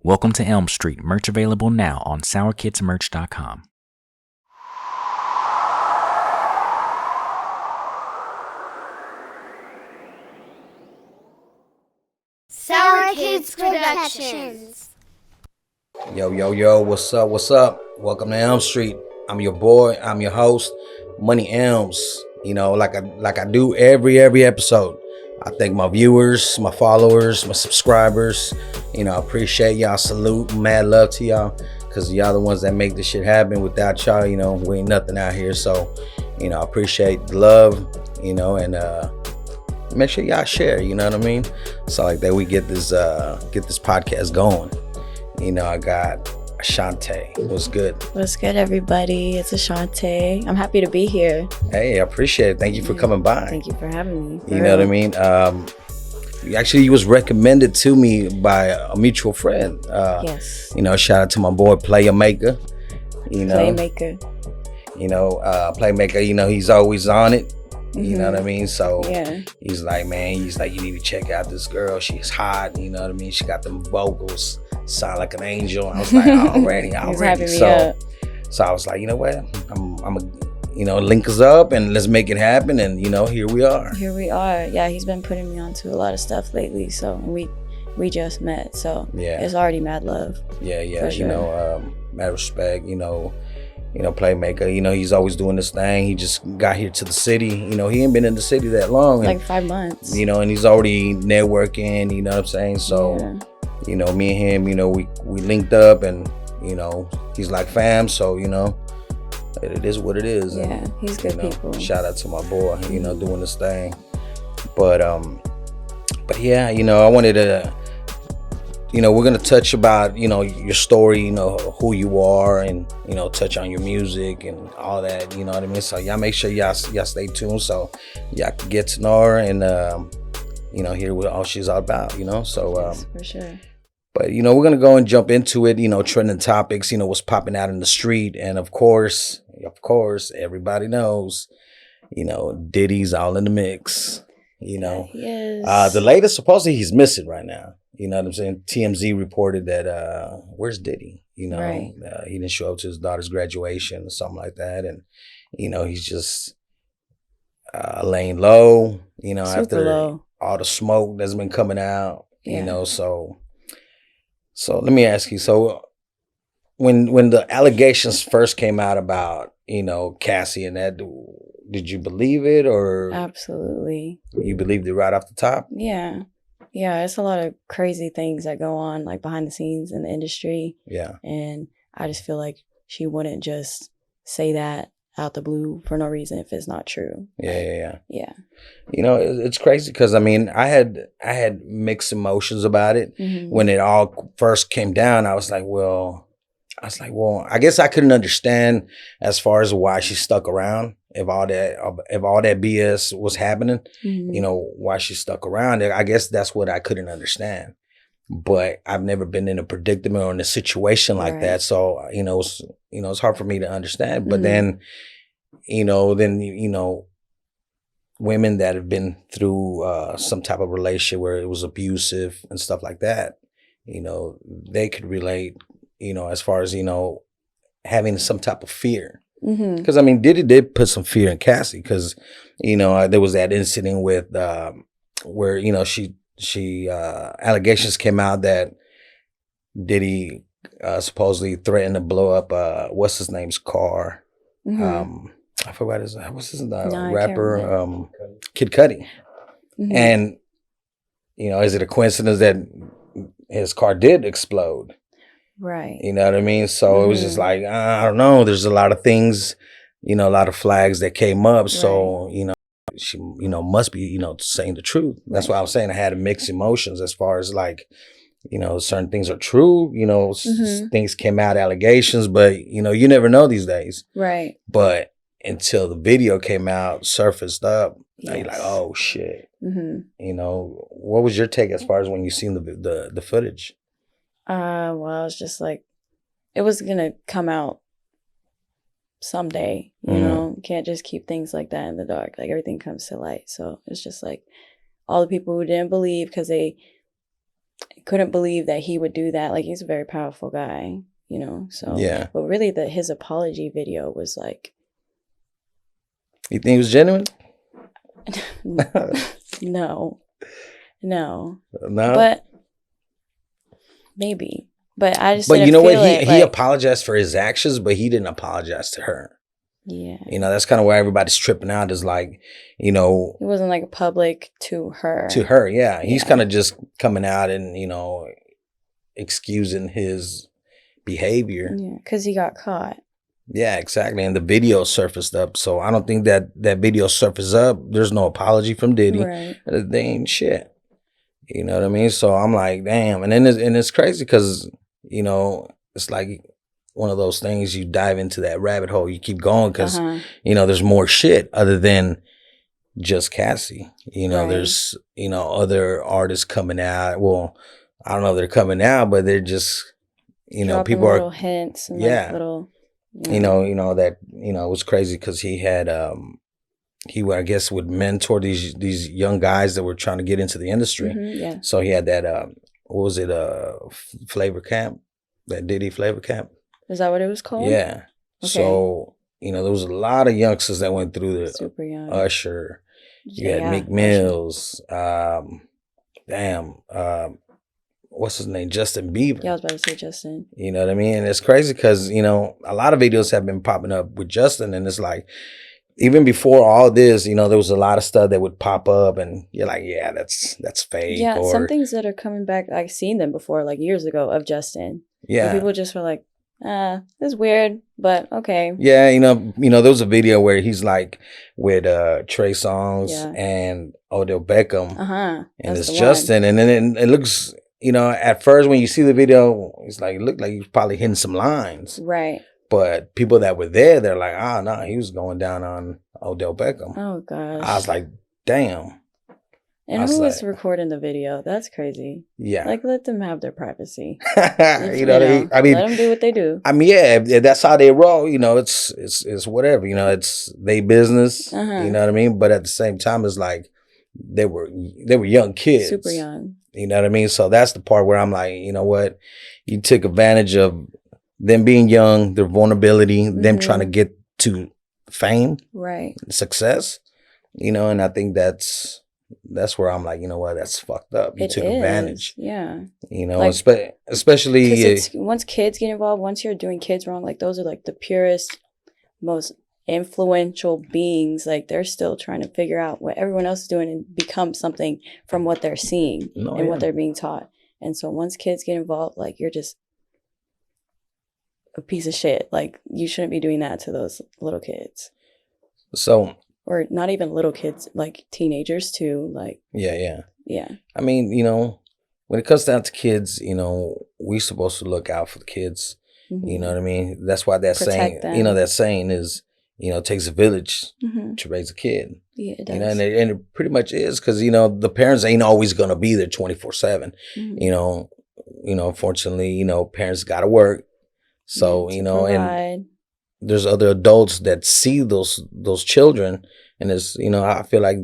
Welcome to Elm Street. Merch available now on sourkidsmerch.com. Sour Kids Productions. Yo, what's up? Welcome to Elm Street. I'm your boy, I'm your host, Money Elms. You know, like I do every episode. I thank my viewers, my followers, my subscribers. You know, I appreciate y'all. Salute, mad love to y'all, because y'all the ones that make this shit happen. Without y'all, you know, we ain't nothing out here. So, you know, I appreciate the love, you know, and make sure y'all share, you know what I mean? So like that we get this podcast going. You know, I got Ashaunté. What's good? What's good, everybody? It's Ashaunté. I'm happy to be here. Hey, I appreciate it. Thank you for coming by. Thank you for having me. You know what I mean? Actually, you was recommended to me by a mutual friend. Yes. You know, shout out to my boy Playmaker. You know, Playmaker. You know, Playmaker. You know, he's always on it. You know what I mean? So yeah. He's like, you need to check out this girl. She's hot. You know what I mean? She got them vocals, sound like an angel. I was like, already. So I was like, you know what? I'm a, link us up and let's make it happen. And here we are. Yeah, he's been putting me onto a lot of stuff lately. So we just met. So yeah, it's already mad love. Yeah. Sure. Mad respect. Playmaker, he's always doing this thing. He just got here to the city. He ain't been in the city that long. Like 5 months. And he's already networking, you know what I'm saying? So, me and him, we linked up and, he's like fam. So, it is what it is. Yeah, and, he's good people. Shout out to my boy, doing this thing. But yeah, I wanted to, we're going to touch about, your story, who you are and, touch on your music and all that, you know what I mean? So y'all make sure y'all stay tuned so y'all can get to know her and, hear what all she's all about, So, yes, for sure. But, we're going to go and jump into it, trending topics, what's popping out in the street. And of course, everybody knows, Diddy's all in the mix, Yes. The latest, supposedly he's missing right now. You know what I'm saying? TMZ reported that, where's Diddy? Right. He didn't show up to his daughter's graduation or something like that. And, he's just laying low, Super after low. all the smoke that's been coming out, Yeah. So let me ask you, so when the allegations first came out about, Cassie and that, did you believe it or? Absolutely. You believed it right off the top? Yeah. Yeah, it's a lot of crazy things that go on like behind the scenes in the industry. Yeah. And I just feel like she wouldn't just say that out the blue for no reason if it's not true. Yeah. Yeah. It's crazy because I had mixed emotions about it. Mm-hmm. When it all first came down. I was like, I guess I couldn't understand as far as why she stuck around. If all that BS was happening, mm-hmm. Why she stuck around. I guess that's what I couldn't understand. But I've never been in a predicament or in a situation like that. So, it's hard for me to understand. But mm-hmm. then, women that have been through some type of relationship where it was abusive and stuff like that, they could relate, as far as, having some type of fear. Because Diddy did put some fear in Cassie because there was that incident with where she allegations came out that Diddy supposedly threatened to blow up what's his name's car. Mm-hmm. I forgot what's his No, rapper Kid Cudi. Mm-hmm. And is it a coincidence that his car did explode? Right. You know what I mean? So it was just like, I don't know. There's a lot of things, a lot of flags that came up. So, she, must be, saying the truth. That's why I was saying I had mixed emotions as far as like, certain things are true, things came out, allegations, but, you never know these days. Right. But until the video came out, surfaced up, yes. You're like, oh, shit. Mm-hmm. What was your take as far as when you seen the footage? Well, it's just like, it was going to come out someday, you can't just keep things like that in the dark. Like everything comes to light. So it's just like all the people who didn't believe because they couldn't believe that he would do that. Like, he's a very powerful guy, you know. So Yeah. but really, his apology video was like, You think it was genuine? no, No. but maybe. But I just But didn't you know feel what? it, He like, apologized for his actions, but he didn't apologize to her. yeah. You know, that's kind of where everybody's tripping out. Is like, you know, It wasn't like public to her. to her, yeah. He's Yeah. kind of just coming out and, you know, excusing his behavior. Yeah, because he got caught. Yeah, exactly. And the video surfaced up. So I don't think that video surfaced up. There's no apology from Diddy. Right. They ain't shit. You know what I mean? So I'm like, damn. And then it's crazy because, you know, it's like one of those things, you dive into that rabbit hole. You keep going because, you know, there's more shit other than just Cassie. You know, Right. there's, you know, other artists coming out. Well, I don't know if they're coming out, but they're just, you know, Dropping people little are, hints and yeah. like little, you know, that, you know, it was crazy because he had, he would, I guess, would mentor these young guys that were trying to get into the industry. Yeah. So he had that, what was it, flavor camp, that Diddy flavor camp. Is that what it was called? Yeah. Okay. So, you know, there was a lot of youngsters that went through the Super young. Usher. You had Yeah, Meek Mills. What's his name? Justin Bieber. Yeah, I was about to say Justin. You know what I mean? And it's crazy because, you know, a lot of videos have been popping up with Justin, and it's like, even before all this, you know, there was a lot of stuff that would pop up, and you're like, yeah, that's fake. Yeah, or, some things that are coming back, I've seen them before, like years ago, of Justin. yeah. And people just were like, this is weird, but okay. Yeah, you know, there was a video where he's like with Trey Songz and Odell Beckham, and it's Justin, and then it looks, you know, at first when you see the video, it's like, it looked like he was probably hitting some lines, right? But people that were there, they're like, no, he was going down on Odell Beckham. Oh gosh, I was like, damn. And who was recording the video? That's crazy. Yeah. Like, let them have their privacy. you know, I mean, let them do what they do. I mean, yeah, if that's how they roll, you know, it's whatever, you know, it's their business, you know what I mean? But at the same time, it's like, they were young kids. Super young. You know what I mean? So that's the part where I'm like, you know what? You took advantage of them being young, their vulnerability, them trying to get to fame, right, success, you know, and I think that's where I'm like, you know what, that's fucked up. You took advantage. Yeah. You know, like, especially once kids get involved, once you're doing kids wrong, like those are like the purest, most influential beings. Like they're still trying to figure out what everyone else is doing and become something from what they're seeing and what they're being taught. And so once kids get involved, like you're just a piece of shit. Like you shouldn't be doing that to those little kids. So, or not even little kids, like teenagers too. Like yeah. I mean, you know, when it comes down to kids, you know, we're supposed to look out for the kids. You know what I mean? That's why that saying, you know, that saying is, you know, it takes a village to raise a kid. Yeah, it does. You know, and it pretty much is because, you know, the parents ain't always going to be there 24/7. You know, unfortunately, you know, parents got to work. So, you know, and there's other adults that see those children, and it's, you know, I feel like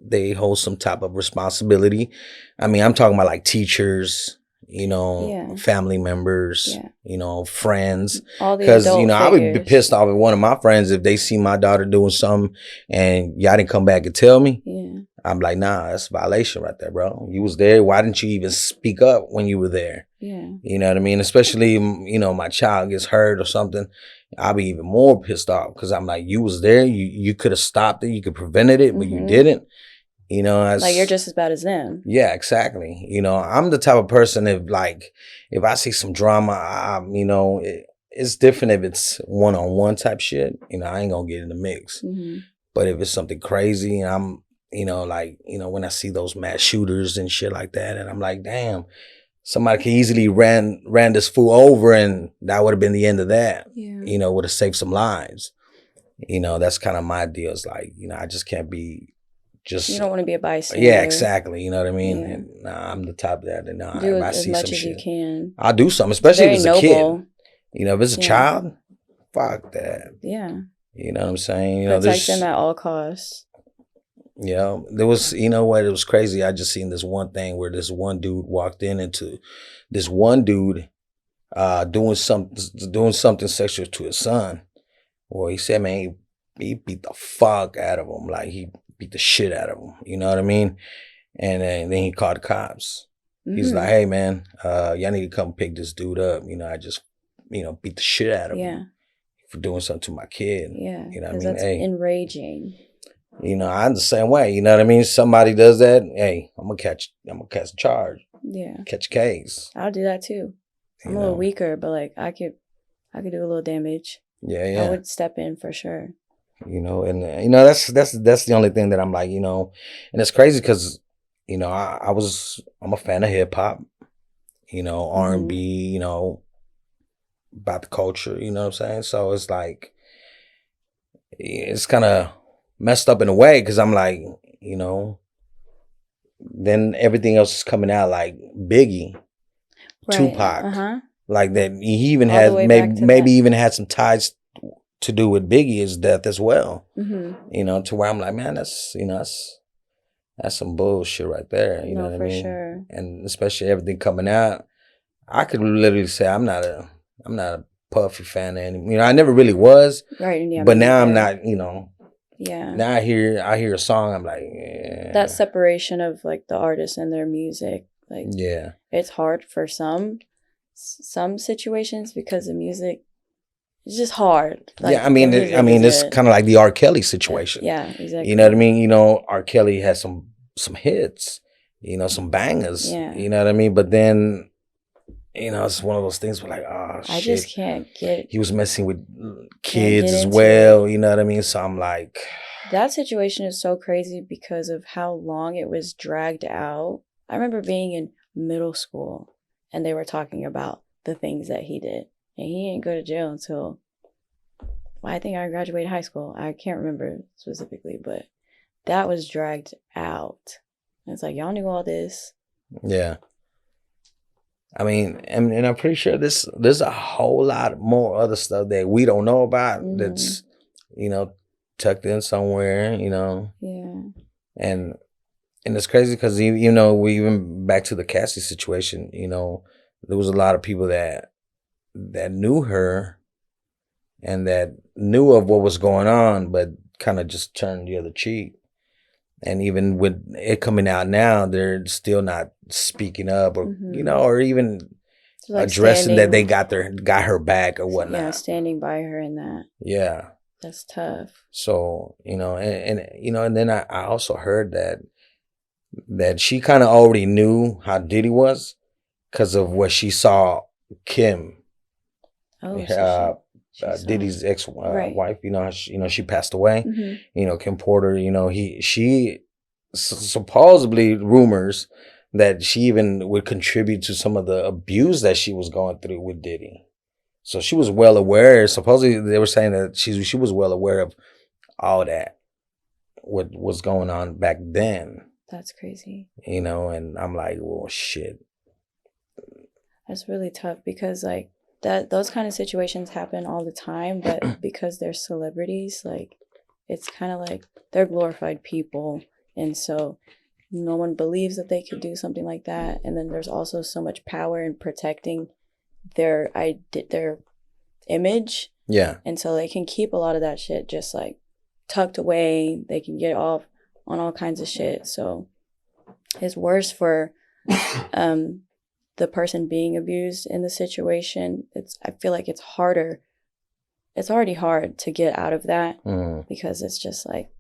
they hold some type of responsibility. I mean, I'm talking about like teachers, you know, family members, you know, friends. Because, you know, I would be pissed off at one of my friends if they see my daughter doing something and y'all didn't come back and tell me. Yeah. I'm like, nah, that's a violation right there, bro. You was there. Why didn't you even speak up when you were there? Yeah. You know what I mean? Especially, you know, my child gets hurt or something, I'll be even more pissed off because I'm like, you was there. You could have stopped it. You could have prevented it, but you didn't. You know, like you're just as bad as them. Yeah, exactly. You know, I'm the type of person if I see some drama, you know, it's different if it's one-on-one type shit. You know, I ain't gonna get in the mix. But if it's something crazy, and I'm, you know, like, you know, when I see those mass shooters and shit like that, and I'm like, damn, somebody could easily ran this fool over, and that would have been the end of that. Yeah. You know, would have saved some lives. You know, that's kind of my deal. It's like, you know, I just can't be. You don't want to be a bystander. Yeah, exactly. You know what I mean? Yeah. And, nah, I'm the type of that. And do if I as see much some as shit, you can. I'll do something, especially if it's noble. a kid. You know, if it's a child, fuck that. Yeah. You know what I'm saying? You Protect them at all costs. Yeah, there was, you know what, it was crazy. I just seen this one thing where this one dude walked into this one dude doing something sexual to his son. Well, he said, man, he beat the fuck out of him. Like, he beat the shit out of him. You know what I mean? And then he called the cops. He's like, hey, man, y'all need to come pick this dude up. You know, I just, beat the shit out of him for doing something to my kid. Yeah. You know what I mean? That's hey, enraging. I'm the same way. You know what I mean? Somebody does that, hey, I'm gonna catch a charge. Yeah. Catch a case. I'll do that too. I'm a little weaker, but like I could do a little damage. Yeah. I would step in for sure. And that's the only thing that I'm like, and it's crazy because, I'm a fan of hip hop, R&B, about the culture, you know what I'm saying? So it's like, it's kind of messed up in a way because I'm like, then everything else is coming out like Biggie, Right. Tupac, like that. He even All has the way back to maybe that. even had some ties to do with Biggie's death as well. Mm-hmm. To where I'm like, man, that's some bullshit right there. You know what I mean? Sure. And especially everything coming out, I could literally say I'm not a Puffy fan anymore. I never really was. Right. Yeah, but now I'm not. Yeah. Now I hear a song, I'm like, yeah. That separation of like the artist and their music, like, yeah, it's hard for some situations because the music is just hard. Like, yeah, I mean, it's kind of like the R. Kelly situation. Yeah, exactly. You know what I mean? R. Kelly has some hits, some bangers. Yeah. You know what I mean? But then, it's one of those things where like, oh shit. I just can't get. He was messing with kids as well. You know what I mean? So I'm like, that situation is so crazy because of how long it was dragged out. I remember being in middle school and they were talking about the things that he did. And he didn't go to jail until, I think I graduated high school. I can't remember specifically, but that was dragged out. And it's like, y'all knew all this. Yeah. I mean, and I'm pretty sure there's a whole lot more other stuff that we don't know about that's, tucked in somewhere, Yeah. And it's crazy because, we even back to the Cassie situation, there was a lot of people that knew her and that knew of what was going on, but kind of just turned the other cheek. And even with it coming out now, they're still not speaking up or, or even like addressing that they got her back or whatnot. Yeah, standing by her in that. Yeah. That's tough. So, and then I also heard that she kind of already knew how Diddy was because of what she saw Kim, Diddy's ex-wife, she passed away. Mm-hmm. Kim Porter, she supposedly rumors that she even would contribute to some of the abuse that she was going through with Diddy. So she was well aware. Supposedly they were saying that she was well aware of all that, what was going on back then. That's crazy. And I'm like, well, shit. That's really tough because like those kind of situations happen all the time, but because they're celebrities, like it's kind of like they're glorified people, and so no one believes that they could do something like that. And then there's also so much power in protecting their image. Yeah. And so they can keep a lot of that shit just like tucked away. They can get off on all kinds of shit. So it's worse for the person being abused in the situation. I feel like it's harder. It's already hard to get out of that because it's just like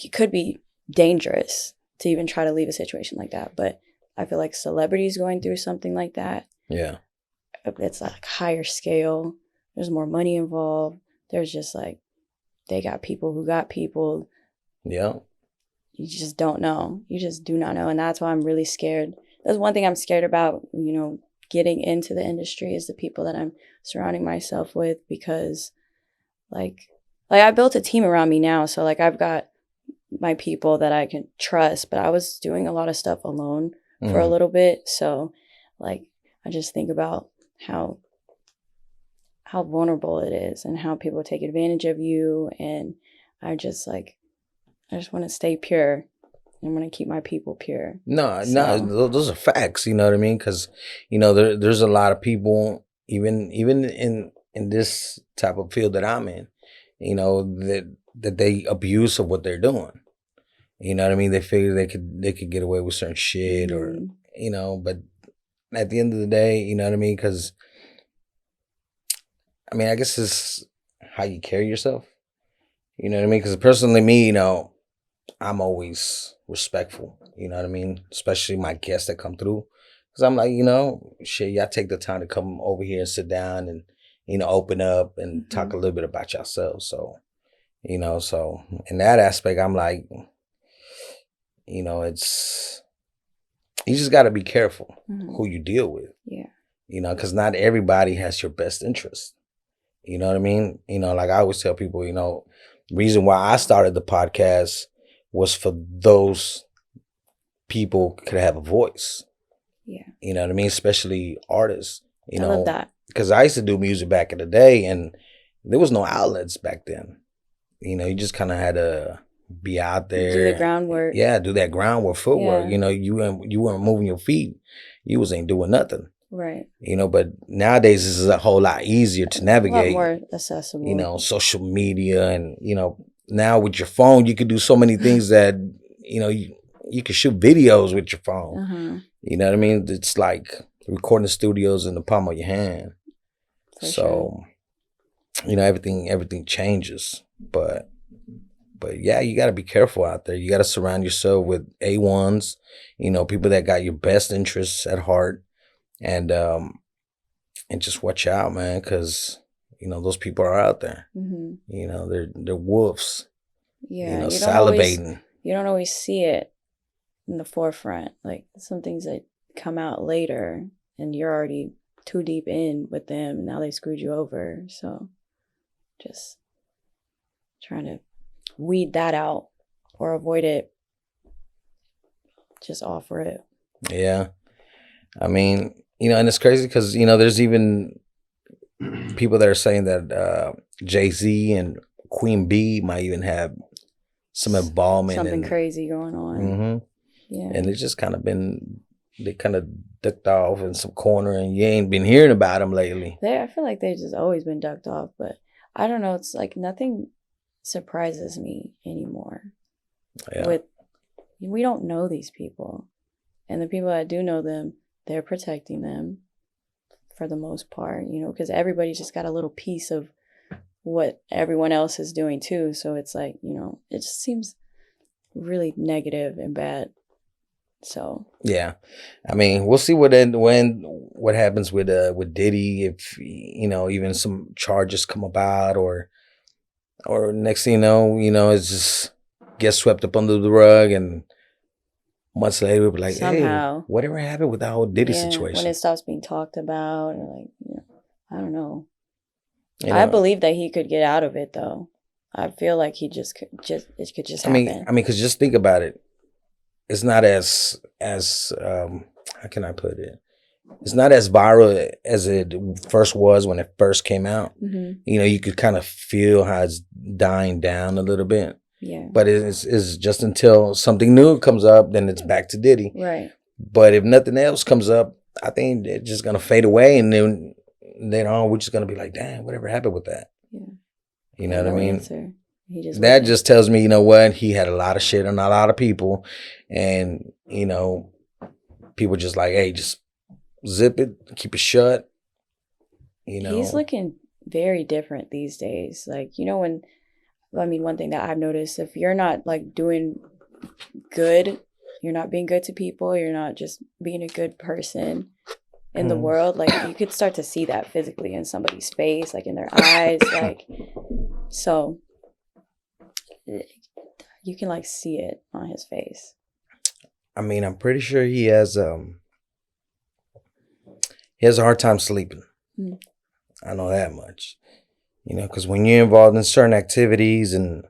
it could be dangerous to even try to leave a situation like that. But I feel like celebrities going through something like that. Yeah. It's like higher scale. There's more money involved. There's just like, they got people who got people. Yeah. You just don't know. You just do not know. And that's why I'm really scared. That's one thing I'm scared about, getting into the industry is the people that I'm surrounding myself with, because like I built a team around me now. So like I've got my people that I can trust, but I was doing a lot of stuff alone for a little bit. So like, I just think about how vulnerable it is and how people take advantage of you. And I just like, I just want to stay pure. I'm going to keep my people pure. No, So- those are facts. You know what I mean? Because there's a lot of people, even in this type of field that I'm in, that they abuse of what they're doing. You know what I mean? They figure they could get away with certain shit, or but at the end of the day, you know what I mean? Because I guess it's how you carry yourself. You know what I mean? Because personally, me, I'm always respectful. You know what I mean? Especially my guests that come through. Because I'm like, shit, y'all take the time to come over here and sit down and, open up and talk a little bit about yourselves. So, so in that aspect, I'm like, it's, you just got to be careful who you deal with. Yeah. Because not everybody has your best interest. You know what I mean? Like I always tell people, reason why I started the podcast was for those people could have a voice. Yeah. You know what I mean? Especially artists. I love that. Because I used to do music back in the day, and there was no outlets back then. You just kind of had to be out there. Do the groundwork. Yeah, do that groundwork, footwork. Yeah. You weren't moving your feet. You ain't doing nothing. Right. But nowadays this is a whole lot easier to navigate. A lot more accessible. Social media, and now with your phone you could do so many things that you can shoot videos with your phone. You know what I mean? It's like recording studios in the palm of your hand. For sure. Everything changes, but yeah, you got to be careful out there. You got to surround yourself with A1s, people that got your best interests at heart. And just watch out, man, because those people are out there. They're wolves. Yeah, salivating. You don't always see it in the forefront. Like some things that come out later, and you're already too deep in with them. And now they screwed you over. So, just trying to weed that out or avoid it. Just offer it. Yeah, and it's crazy because, there's even people that are saying that Jay-Z and Queen B might even have some involvement. Something crazy going on. Yeah. And it's just they kind of ducked off in some corner, and you ain't been hearing about them lately. I feel like they've just always been ducked off, but I don't know. It's like nothing surprises me anymore. Yeah. We don't know these people. And the people that do know them, they're protecting them for the most part, because everybody's just got a little piece of what everyone else is doing too. So it's like, it just seems really negative and bad. So yeah, we'll see what happens with Diddy, if even some charges come about, or next thing you know, it's just gets swept up under the rug, and months later, we'll be like, somehow, hey, whatever happened with the whole Diddy situation? When it stops being talked about, or like, I don't know. I believe that he could get out of it, though. I feel like it could just happen. Because just think about it. It's not as how can I put it? It's not as viral as it first was when it first came out. You could kind of feel how it's dying down a little bit. Yeah. But it's just until something new comes up, then it's back to Diddy. Right. But if nothing else comes up, I think it's just gonna fade away, and then later on we're just gonna be like, damn, whatever happened with that? Yeah. You know what I mean? Answer. That just tells me, he had a lot of shit on a lot of people, and people just like, hey, just zip it, keep it shut. He's looking very different these days. Like, one thing that I've noticed, if you're not like doing good, you're not being good to people, you're not just being a good person in the world, like you could start to see that physically in somebody's face, like in their eyes, like, so you can like see it on his face. I'm pretty sure he has a hard time sleeping. I know that much. Because when you're involved in certain activities, and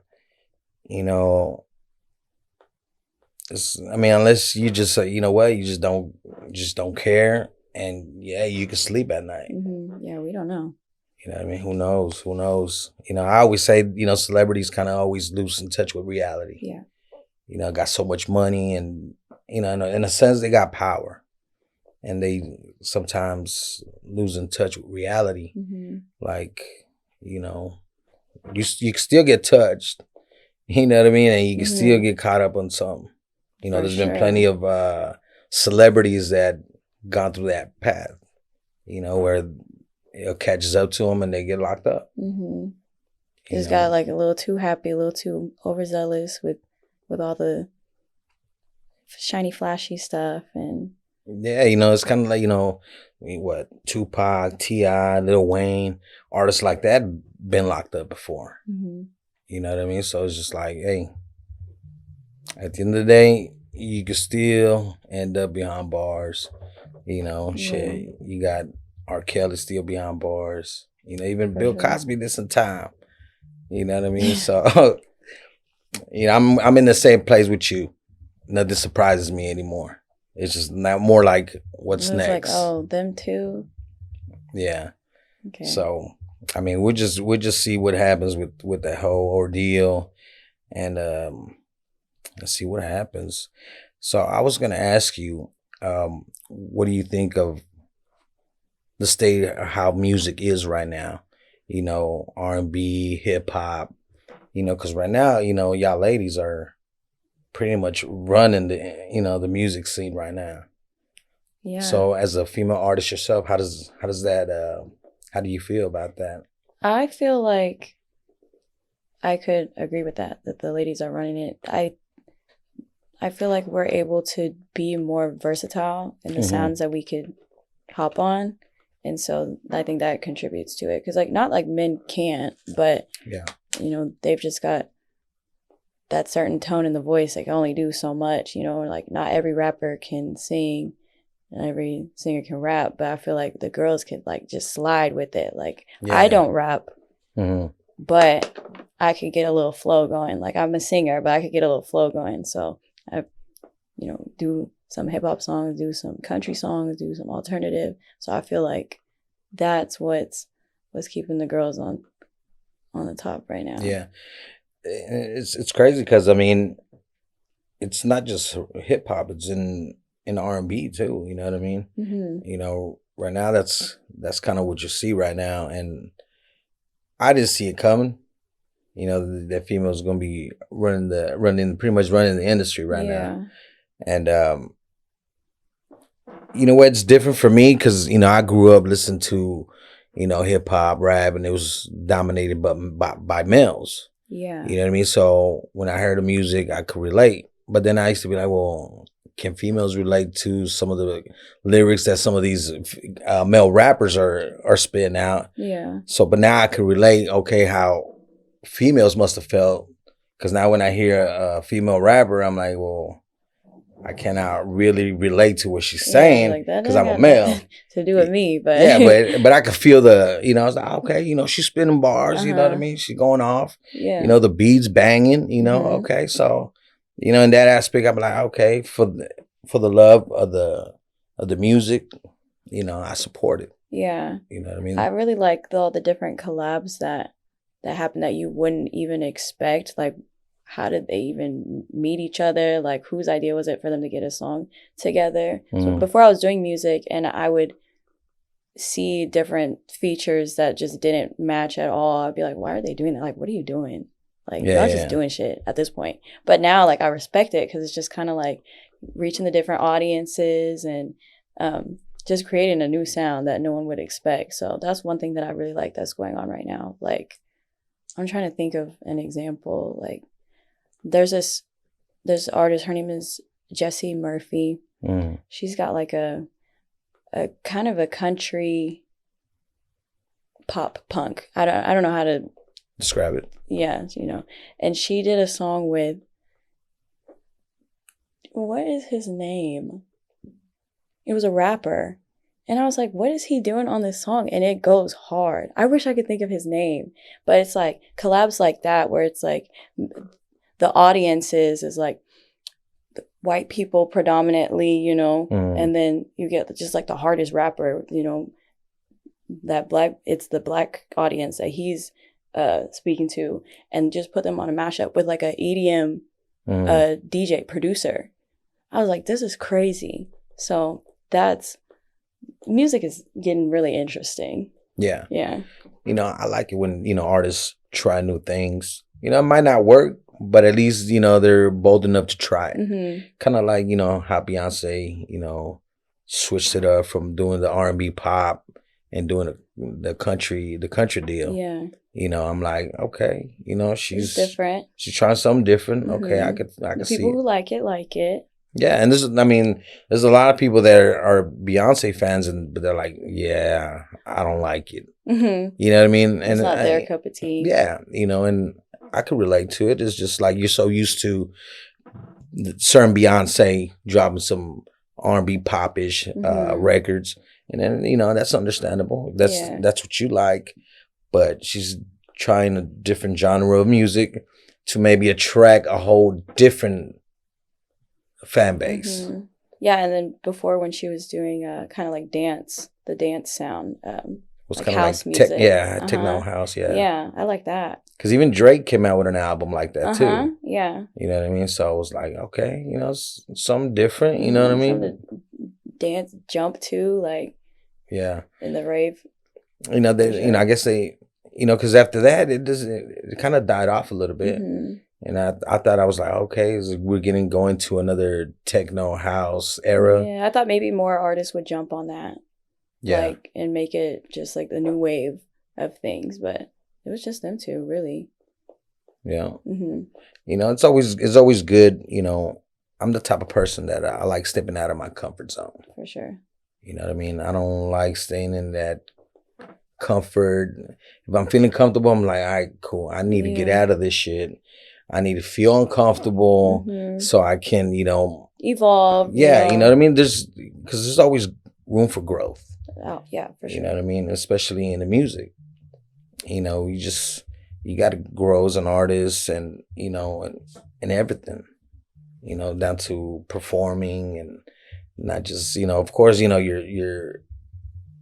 unless you just say, you just don't care, and yeah, you can sleep at night. Yeah, we don't know. You know what I mean? Who knows? Who knows? You know, I always say, you know, celebrities kind of always lose in touch with reality. Yeah. You know, got so much money and, you know, in a sense, they got power. And they sometimes lose in touch with reality. Mm-hmm. Like, you know, you can still get touched. You know what I mean? And you can still get caught up on something. You know, For there's sure. been plenty of celebrities that gone through that path, you know, where it catches up to them and they get locked up. Mm-hmm. You Just know? got like a little too happy, a little too overzealous with all the shiny, flashy stuff. And Yeah, you know, it's kind of like, you know, what, Tupac, T.I., Lil Wayne, artists like that been locked up before. You know what I mean? So it's just like, hey, at the end of the day, you can still end up behind bars. You know, shit, you got R. Kelly still behind bars. You know, even For Bill sure. Cosby did some time. You know what I mean? So, you know, I'm in the same place with you. Nothing surprises me anymore. It's just not more like what's it was next. like, oh, them too. Yeah. Okay. So, I mean, we'll just see what happens with that whole ordeal, and let's see what happens. So, I was gonna ask you, what do you think of the state of how music is right now? You know, R&B, hip hop. You know, because right now, you know, y'all ladies are pretty much running the music scene right now. Yeah. So, as a female artist yourself, how does that how do you feel about that? I feel like I could agree with that the ladies are running it. I feel like we're able to be more versatile in the sounds that we could hop on. And so I think that contributes to it. Because, like, not like men can't, but, Yeah. you know, they've just got that certain tone in the voice. They can only do so much, you know, like not every rapper can sing and every singer can rap. But I feel like the girls could, like, just slide with it. Like, I don't rap, but I could get a little flow going. Like, I'm a singer, but I could get a little flow going. So I, you know, do some hip hop songs, do some country songs, do some alternative. So I feel like that's what's keeping the girls on the top right now. Yeah, it's crazy because I mean, it's not just hip hop; it's in R&B too. You know what I mean? You know, right now that's kind of what you see right now, and I didn't see it coming. You know, that females gonna be pretty much running the industry right now, and you know what? It's different for me because, you know, I grew up listening to, you know, hip hop, rap, and it was dominated by males. Yeah. You know what I mean? So when I heard the music, I could relate. But then I used to be like, well, can females relate to some of the lyrics that some of these male rappers are spitting out? Yeah. So, but now I can relate, okay, how females must have felt. Because now when I hear a female rapper, I'm like, well, I cannot really relate to what she's saying because I'm a male. To do with me, but yeah, but I could feel you know, I was like, okay, you know, she's spinning bars, you know what I mean? She's going off. Yeah. You know, the beats banging, you know, okay. So, you know, in that aspect, I'm like, okay, for the love of the music, you know, I support it. Yeah. You know what I mean? I really like all the different collabs that happen that you wouldn't even expect. Like, how did they even meet each other? Like, whose idea was it for them to get a song together? So before I was doing music and I would see different features that just didn't match at all, I'd be like, why are they doing that? Like, what are you doing? Like, y'all just doing shit at this point. But now, like, I respect it because it's just kind of like reaching the different audiences and just creating a new sound that no one would expect. So that's one thing that I really like that's going on right now. Like, I'm trying to think of an example. Like, there's this artist, her name is Jessie Murphy. She's got like a kind of a country pop punk. I don't know how to describe it. Yeah, you know. And she did a song with, what is his name? It was a rapper. And I was like, what is he doing on this song? And it goes hard. I wish I could think of his name. But it's like collabs like that where it's like the audience is like white people predominantly, you know, and then you get just like the hardest rapper, you know, it's the black audience that he's speaking to, and just put them on a mashup with like a EDM DJ producer. I was like, this is crazy. So music is getting really interesting. Yeah. Yeah. I like it when, artists try new things. It might not work, but at least, they're bold enough to try it. Mm-hmm. Kind of like, how Beyonce, switched it up from doing the R&B pop and doing the country deal. Yeah. I'm like, okay, she's different. She's trying something different. Mm-hmm. Okay, I could see it. People who like it. Yeah, and there's a lot of people that are Beyonce fans, but they're like, yeah, I don't like it. Mm-hmm. You know what I mean? It's not their cup of tea. Yeah, and I could relate to it. It's just like you're so used to certain Beyonce dropping some R&B pop-ish records, and then that's understandable. That's what you like, but she's trying a different genre of music to maybe attract a whole different fan base. Mm-hmm. Yeah, and then before when she was doing kind of like the dance sound, was like kind of house like music. techno house. Yeah, I like that. Because even Drake came out with an album like that too. Yeah. You know what I mean? So I was like, okay, it's something different. You know what I mean? Something to dance, jump to, like. Yeah. In the rave. I guess they, because after that it kind of died off a little bit. Mm-hmm. And I thought, I was like, okay, we're going to another techno house era. Yeah, I thought maybe more artists would jump on that. Yeah. And make it just like the new wave of things, but it was just them two, really. Yeah. Mm-hmm. It's always good. I'm the type of person that I like stepping out of my comfort zone. For sure. You know what I mean? I don't like staying in that comfort. If I'm feeling comfortable, I'm like, all right, cool. I need to get out of this shit. I need to feel uncomfortable so I can, evolve. Yeah, you know what I mean? Because there's always room for growth. Oh, yeah, for sure. You know what I mean? Especially in the music. You got to grow as an artist and, and everything, down to performing and not just, of course, your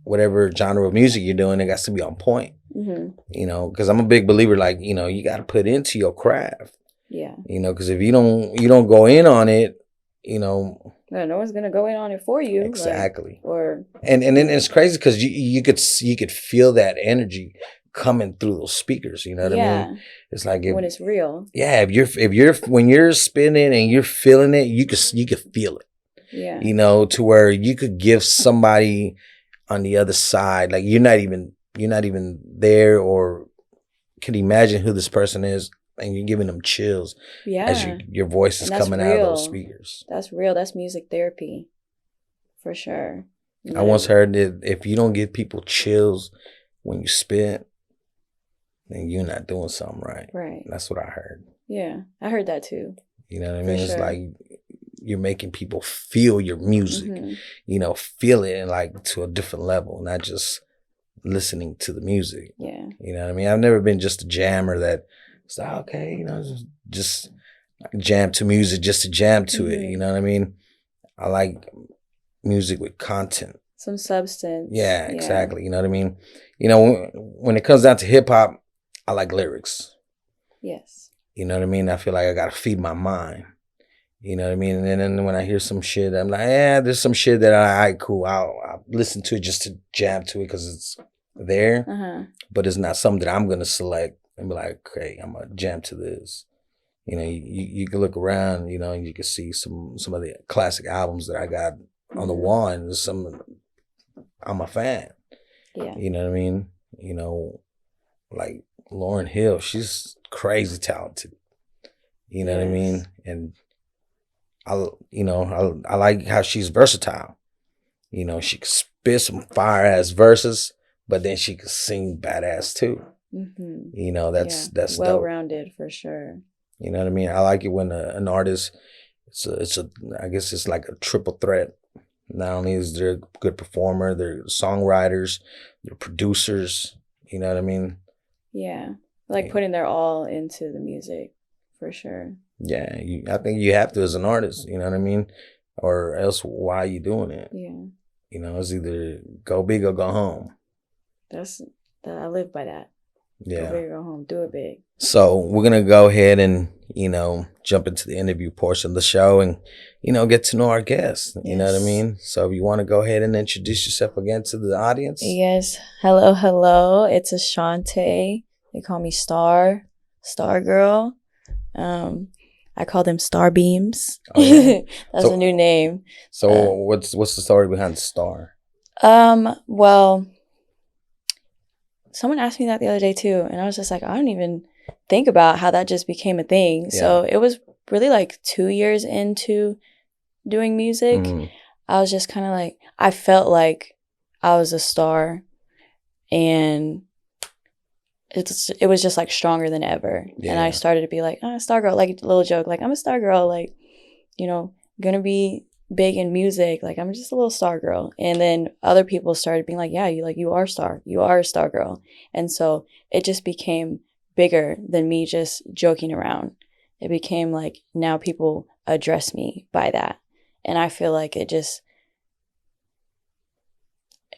whatever genre of music you're doing, it got to be on point. Mm-hmm. Because I'm a big believer, like, you got to put into your craft. Yeah. Because if you don't go in on it, no one's gonna go in on it for you. Exactly. And then it's crazy because you could feel that energy coming through those speakers. You know what I mean? It's like when it's real. Yeah. When you're spinning and you're feeling it, you could feel it. Yeah. To where you could give somebody on the other side, like you're not even there or can imagine who this person is. And you're giving them chills as your voice is coming out of those speakers. That's real. That's music therapy. For sure. I once heard that if you don't give people chills when you spit, then you're not doing something right. Right. That's what I heard. Yeah. I heard that too. You know what I mean? It's like you're making people feel your music, feel it and like to a different level, not just listening to the music. Yeah. You know what I mean? I've never been just a jammer that it's like, okay, just jam to music just to jam to it. You know what I mean? I like music with content. Some substance. Yeah, exactly. You know what I mean? When it comes down to hip hop, I like lyrics. Yes. You know what I mean? I feel like I got to feed my mind. You know what I mean? And then when I hear some shit, I'm like, there's some shit that cool. I'll listen to it just to jam to it because it's there. But it's not something that I'm going to select and be like, okay, I'm going to jam to this. You can look around, and you can see some of the classic albums that I got on the wall, and I'm a fan. Yeah. You know what I mean? Like Lauryn Hill, she's crazy talented. You know what I mean? And I like how she's versatile. She can spit some fire ass verses, but then she can sing badass too. Mm-hmm. That's well rounded for sure. You know what I mean? I like it when an artist, I guess it's like a triple threat. Not only is they're a good performer, they're songwriters, they're producers. You know what I mean? Yeah, like putting their all into the music, for sure. Yeah, I think you have to as an artist. You know what I mean? Or else, why are you doing it? Yeah. It's either go big or go home. I live by that. Go Yeah. big or go home. Do it big. So we're gonna go ahead and jump into the interview portion of the show and get to know our guests. You know what I Yes. mean? So if you want to go ahead and introduce yourself again to the audience. Yes. Hello. It's Ashaunté. They call me Star Girl. I call them Star Beams. Oh, yeah. That's a new name. So what's the story behind the star? Well, someone asked me that the other day too, and I was just like, I don't even think about how that just became a thing. Yeah. So it was really like 2 years into doing music. Mhm. I was just kind of like, I felt like I was a star, and it was just like stronger than ever. Yeah. And I started to be like, star girl, like a little joke, like I'm a star girl, like, gonna be big in music, like I'm just a little star girl. And then other people started being like, yeah, you are a star girl. And so it just became bigger than me just joking around. It became like, now people address me by that, and I feel like it just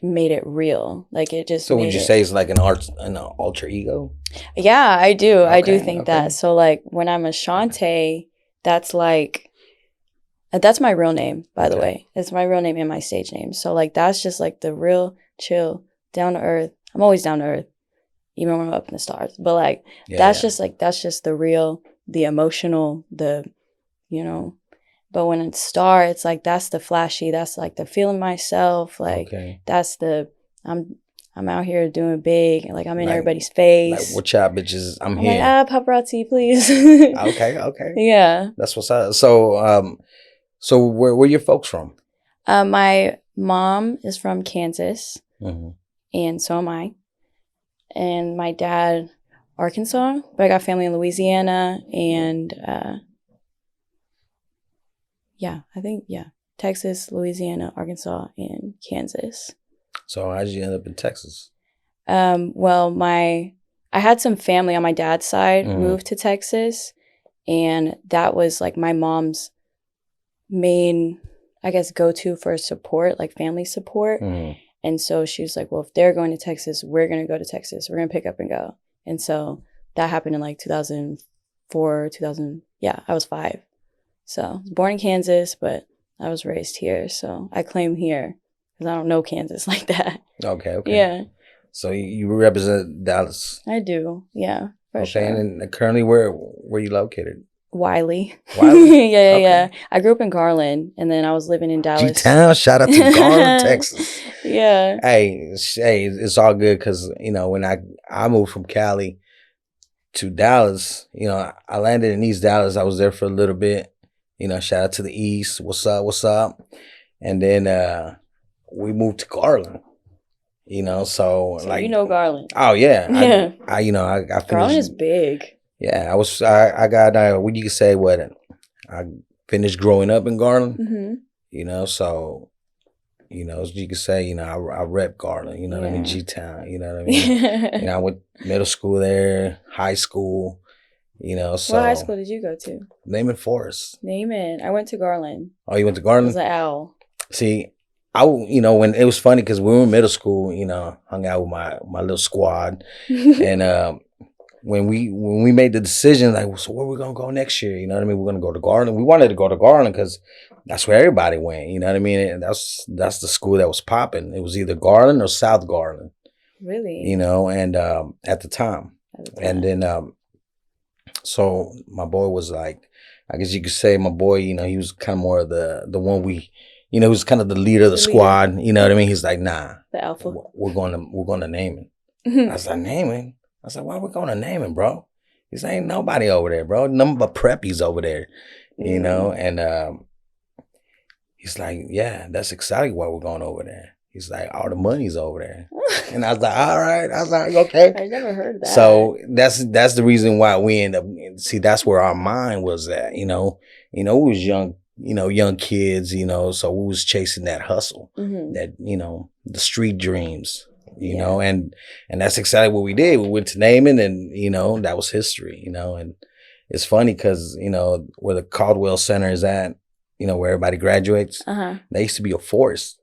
made it real. Like it just. So would you say it's like an alter ego? Yeah, I do. I do Okay, think okay. that. So like when I'm Ashaunté, that's like, that's my real name, by the Okay. way. It's my real name and my stage name. So like that's just like the real chill, down to earth. I'm always down to earth, even when I'm up in the stars. But like that's just the real, the emotional, But when it's Star, it's like that's the flashy. That's like the feeling myself. Like Okay. that's the I'm out here doing big, and like I'm in Like- everybody's face. Like what y'all bitches? I'm I'm here. like, paparazzi, please. Okay. Yeah. That's what's up. So where your folks from? My mom is from Kansas, Mm-hmm. and so am I. And my dad, Arkansas, but I got family in Louisiana and Texas, Louisiana, Arkansas, and Kansas. So how'd you end up in Texas? Well, I had some family on my dad's side Mhm. move to Texas, and that was like my mom's main, I guess, go-to for support, like family support. Mhm. And so she was like, well, if they're going to Texas, we're going to go to Texas. We're going to pick up and go. And so that happened in like 2004, I was 5. So I was born in Kansas, but I was raised here. So I claim here because I don't know Kansas like that. Okay. Yeah, So you represent Dallas. I do. Yeah, for Okay. sure. And then currently where you located? Wiley. Wiley? yeah. Okay. I grew up in Garland, and then I was living in Dallas. G-Town. Shout out to Garland, Texas. Yeah. Hey, it's all good because when I moved from Cali to Dallas, I landed in East Dallas. I was there for a little bit. Shout out to the East. What's up? And then we moved to Garland. So like Garland. Oh yeah, Yeah. I finished. Garland is big. Yeah, I got what you could say what I finished growing up in Garland. Mm-hmm. So as you could say, I rep Garland. You know what I mean, Yeah. G-Town. You know what I mean. I went middle school there, high school. So What high school did you go to? Name it Forest. Name it. I went to Garland. Oh, you went to I Garland? was an owl. See, when it was funny because we were in middle school, hung out with my little squad, and when we made the decision, like, so where we gonna go next year? You know what I mean? We're gonna go to Garland. We wanted to go to Garland because that's where everybody went. You know what I mean? And that's the school that was popping. It was either Garland or South Garland. Really? And at the time, and then so my boy was like, I guess you could say my boy, he was kind of more of the one he was kind of the leader of the squad. You know what I mean? He's like, nah, the alpha. we're gonna name it. I was like, name it? I was like, why we gonna name it, bro? He's like, ain't nobody over there, bro. Nothing but preppies over there, and he's like, yeah, that's exactly why we're going over there. He's like, all the money's over there. And I was like, all right. I was like, okay. I never heard that. So that's the reason why we end up, see, that's where our mind was at, we was young, young kids, so we was chasing that hustle, Mm-hmm. that, the street dreams, and that's exactly what we did. We went to naming and, that was history, and it's funny because, where the Caldwell Center is at, where everybody graduates, Uh-huh. there used to be a forest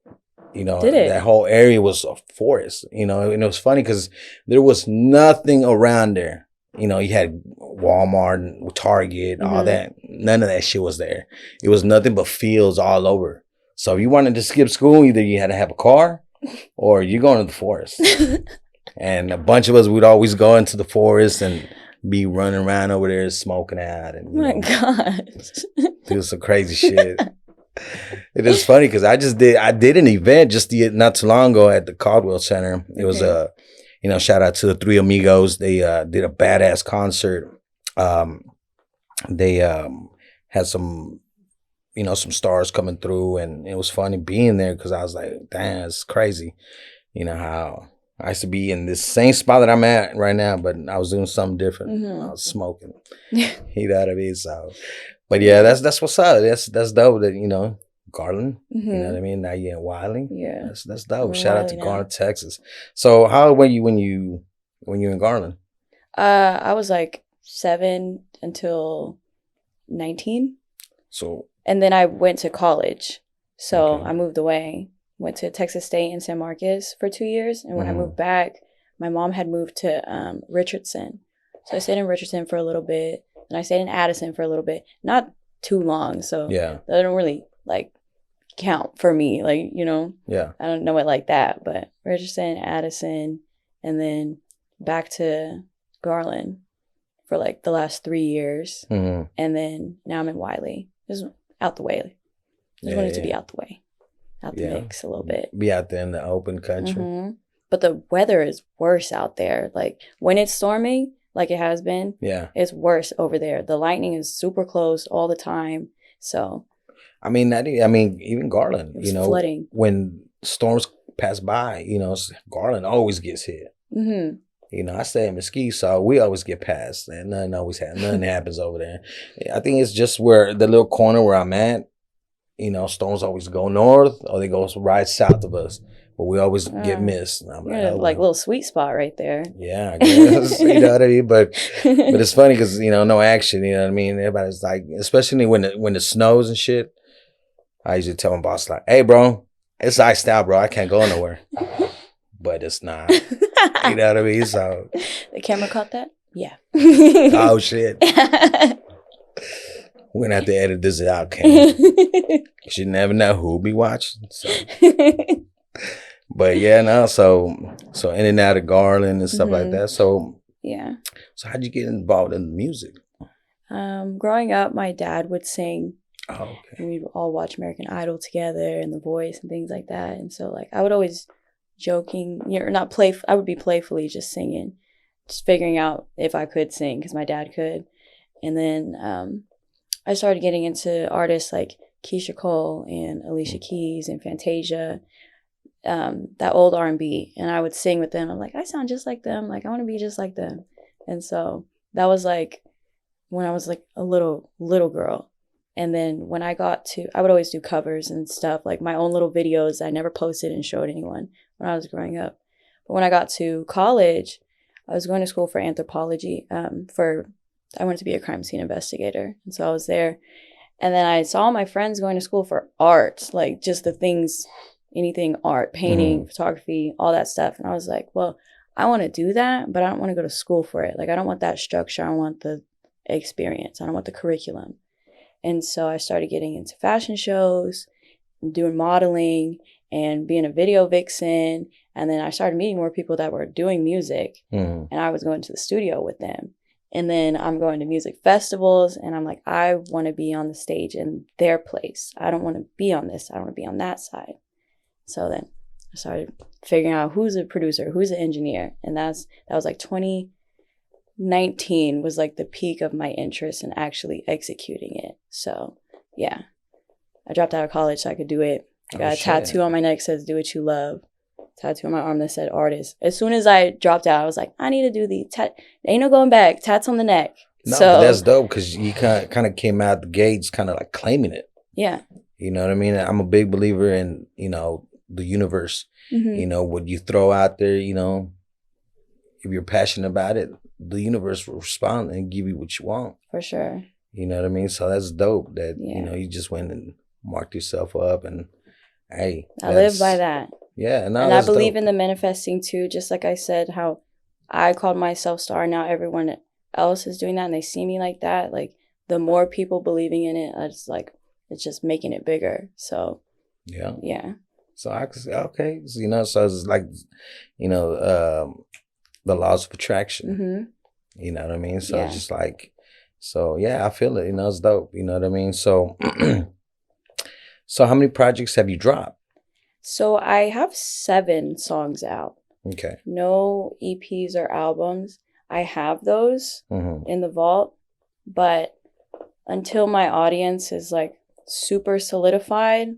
You know, Did it? that whole area was a forest, you know, and it was funny because there was nothing around there. You know, you had Walmart and Target, all that. None of that shit was there. It was nothing but fields all over. So if you wanted to skip school, either you had to have a car or you're going to the forest. And a bunch of us would always go into the forest and be running around over there smoking out. And, Oh my gosh. do some crazy shit. It is funny because I did an event just not too long ago at the Caldwell Center. It was shout out to the Three Amigos. They did a badass concert. They had some stars coming through, and it was funny being there because I was like, damn, it's crazy. You know how I used to be in this same spot that I'm at right now, but I was doing something different. I was smoking. You know what I mean? So, but yeah, that's what's up. That's dope. That Garland. You know what I mean? Now you're in Wiley. Yeah, that's dope. We're Shout out to Wiley now. Garland, Texas. So how old were you when you're in Garland? I was like 7 until 19. So And then I went to college. So Okay. I moved away, went to Texas State in San Marcos for 2 years. And when I moved back, my mom had moved to Richardson. So I stayed in Richardson for a little bit. And I stayed in Addison for a little bit. Not too long. So yeah, that don't really count for me. yeah. I don't know it like that. But Richardson, Addison, and then back to Garland for the last 3 years. Mm-hmm. And then now I'm in Wiley. Just out the way. Just wanted to be out the way. Out the mix a little bit. Be out there in the open country. But the weather is worse out there. When it's storming, like it has been, Yeah. it's worse over there. The lightning is super close all the time. So I mean, even Garland, it's flooding. when storms pass by, Garland always gets hit. Mm-hmm. I stay in Mesquite, so we always get past, and nothing happens over there. I think it's just where the little corner where I'm at, storms always go north or they go right south of us, but we always get missed. And I'm You're in a little sweet spot right there. Yeah, I guess. You know what I mean? But it's funny because, no action, you know what I mean? Everybody's like, especially when it snows and shit, I usually tell my boss, like, hey, bro, it's iced out, bro. I can't go nowhere. But it's not. You know what I mean? So The camera caught that? Yeah. oh, shit. We're going to have to edit this out, Cam. You never know who'll be watching. So. But yeah, no, so in and out of Garland and stuff like that. So yeah. So how'd you get involved in music? Growing up, my dad would sing. Oh, okay. And we'd all watch American Idol together and The Voice and things like that. And so I would always I would be playfully just singing, just figuring out if I could sing because my dad could. And then I started getting into artists like Keisha Cole and Alicia Keys and Fantasia, that old R&B. And I would sing with them. I'm like, I sound just like them. I want to be just like them. And so that was when I was a little girl. And then when I would always do covers and stuff, my own little videos I never posted and showed anyone when I was growing up. But when I got to college, I was going to school for anthropology. I wanted to be a crime scene investigator. And so I was there. And then I saw my friends going to school for art, just the things, anything art, painting, photography, all that stuff. And I was like, well, I want to do that, but I don't want to go to school for it. I don't want that structure. I want the experience. I don't want the curriculum. And so I started getting into fashion shows, doing modeling, and being a video vixen. And then I started meeting more people that were doing music. And I was going to the studio with them. And then I'm going to music festivals. And I'm like, I want to be on the stage in their place. I don't want to be on this. I want to be on that side. So then I started figuring out who's a producer, who's an engineer. And that was 2019 was the peak of my interest in actually executing it. So yeah, I dropped out of college so I could do it. I got a tattoo on my neck that says do what you love. Tattoo on my arm that said artist. As soon as I dropped out, I was like, I need to do the ain't no going back. Tats on the neck. No, so but that's dope because you kind of came out the gates kind of claiming it. Yeah. You know what I mean? I'm a big believer in, the universe. What you throw out there, if you're passionate about it, the universe will respond and give you what you want. For sure. You know what I mean? So that's dope that, Yeah. You just went and marked yourself up and Hey, I live by that. Yeah, no, And I that's believe dope. in the manifesting too, just like I said, how I called myself star. Now everyone else is doing that and they see me like that. Like the more people believing in it, it's just making it bigger. So Yeah. yeah. So I could say, okay, so, you know, so it's like, you know, the laws of attraction. Mm-hmm. You know what I mean? So Yeah. it's just like, so yeah, I feel it. You know, it's dope. You know what I mean? So, so how many projects have you dropped? So I have 7 songs out. Okay. No EPs or albums. I have those Mm-hmm. in the vault, but until my audience is like super solidified,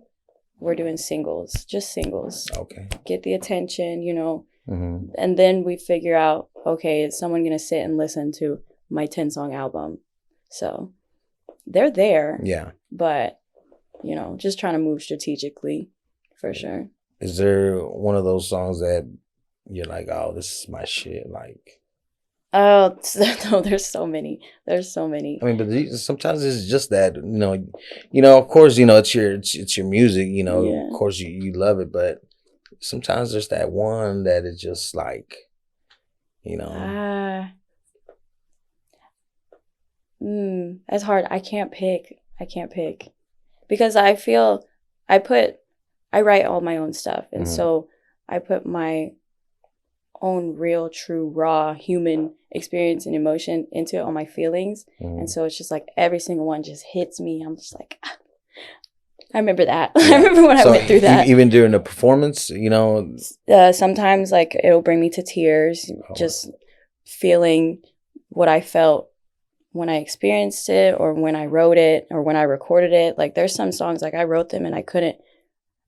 we're doing singles, just singles. Okay. Get the attention, you know, Mm-hmm. and then we figure out, okay, is someone going to sit and listen to my 10-song album? So they're there, Yeah. but, you know, just trying to move strategically for sure. Is there one of those songs that you're like, oh, this is my shit? Like, Oh, no, there's so many. There's so many. I mean, but sometimes it's just that, you know, of course, you know, it's your music, you know, Yeah. of course you love it, but sometimes there's that one that is just like, you know. It's hard. I can't pick. Because I feel I write all my own stuff. And Mhm. so I put my own real, true, raw human experience and emotion into it, all my feelings. Mhm. And so it's just like every single one just hits me. I'm just like, I remember that. Yeah. I remember when I went through that. Even during the performance, you know. Sometimes like it'll bring me to tears, just feeling what I felt when I experienced it or when I wrote it or when I recorded it. Like there's some songs like I wrote them and I couldn't